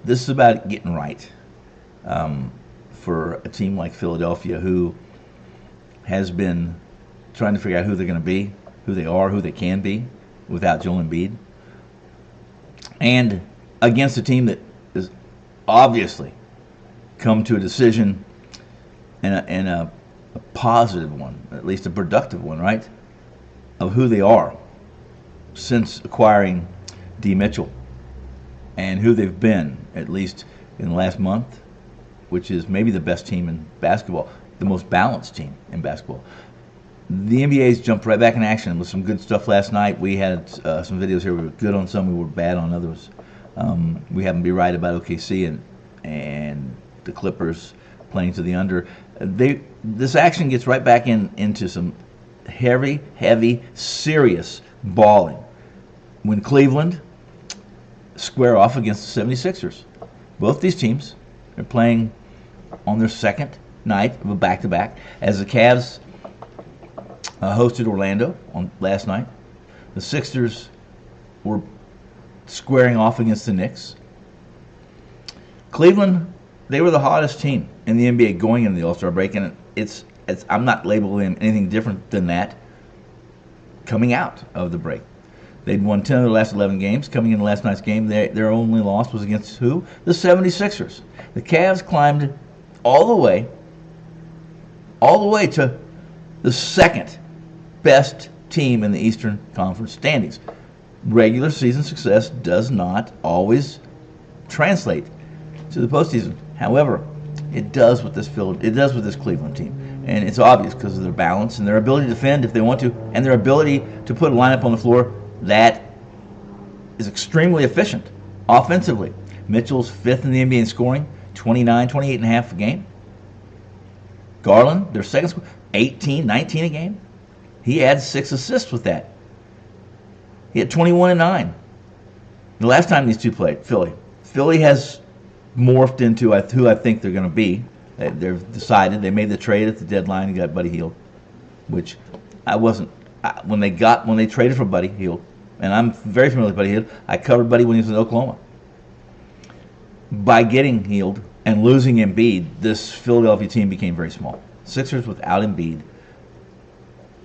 This is about getting right for a team like Philadelphia, who has been trying to figure out who they're going to be, who they are, who they can be without Joel Embiid, and against a team that has obviously come to a decision and a positive one, at least a productive one, right, of who they are since acquiring D. Mitchell and who they've been, at least in the last month, which is maybe the best team in basketball, the most balanced team in basketball. The NBA's jumped right back in action with some good stuff last night. We had some videos here. We were good on some, we were bad on others. We happened to be right about OKC and the Clippers playing to the under. This action gets right back into some heavy, serious balling when Cleveland square off against the 76ers. Both these teams are playing on their second night of a back-to-back, as the Cavs hosted Orlando on last night. The Sixers were squaring off against the Knicks. Cleveland, they were the hottest team in the NBA going into the All-Star break, and it's I'm not labeling anything different than that coming out of the break. They'd won 10 of their last 11 games. Coming into last night's game, their only loss was against who? The 76ers. The Cavs climbed all the way to the second best team in the Eastern Conference standings. Regular season success does not always translate to the postseason. However, it does with this Cleveland team, and it's obvious because of their balance and their ability to defend if they want to, and their ability to put a lineup on the floor that is extremely efficient offensively. Mitchell's fifth in the NBA in scoring, 28 and a half a game. Garland, their second scorer, 18, 19 a game. He adds 6 assists with that. He had 21 and 9. The last time these two played, Philly has morphed into who I think they're going to be. They've decided. They made the trade at the deadline and got Buddy Hield, which I wasn't. When they traded for Buddy Hield, and I'm very familiar with Buddy Hield. I covered Buddy when he was in Oklahoma. By getting Hield and losing Embiid, this Philadelphia team became very small. Sixers without Embiid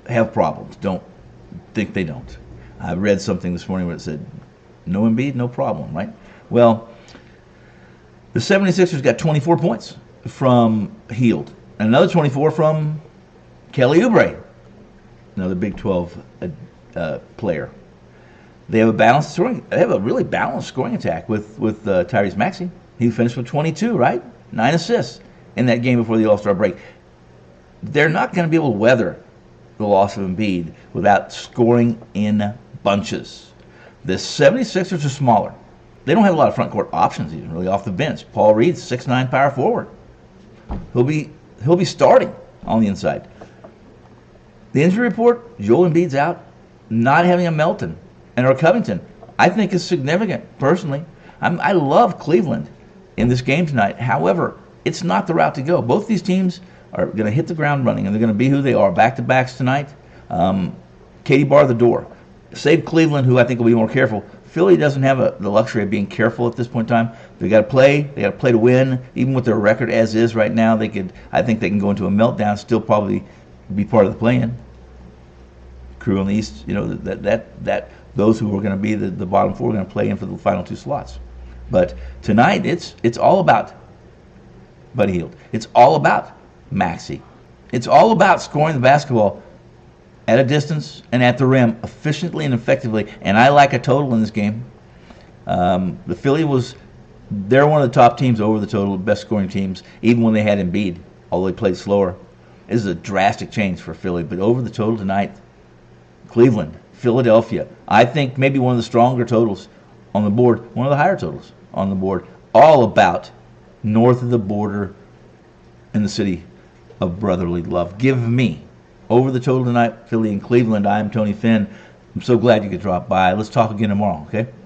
have problems. Don't think they don't. I read something this morning where it said, no Embiid, no problem, right? Well, the 76ers got 24 points from Hield, and another 24 from Kelly Oubre, another Big 12 player. They have a really balanced scoring attack with Tyrese Maxey. He finished with 22, right? 9 assists in that game before the All-Star break. They're not going to be able to weather the loss of Embiid without scoring in bunches. The 76ers are smaller. They don't have a lot of front court options even really off the bench. Paul Reed's 6'9" power forward. He'll be starting on the inside. The injury report, Joel Embiid's out. Not having a Melton or Covington, I think is significant personally. I love Cleveland in this game tonight. However, it's not the route to go. Both these teams are going to hit the ground running, and they're going to be who they are. Back-to-backs tonight. Katie bar the door. Save Cleveland, who I think will be more careful. Philly doesn't have the luxury of being careful at this point in time. They got to play. They got to play to win. Even with their record as is right now, I think they can go into a meltdown. Still probably be part of the play-in. Crew on the East, that those who are going to be the bottom four are going to play in for the final 2 slots. But tonight, it's all about Buddy Hield. It's all about Maxey. It's all about scoring the basketball at a distance and at the rim efficiently and effectively. And I like a total in this game. The Philly they're one of the top teams over the total, best scoring teams, even when they had Embiid, although they played slower. This is a drastic change for Philly. But over the total tonight, Cleveland, Philadelphia, I think maybe one of the stronger totals on the board, one of the higher totals on the board, all about north of the border in the city of brotherly love. Give me over the total tonight, Philly and Cleveland. I'm Tony Finn. I'm so glad you could drop by. Let's talk again tomorrow, okay?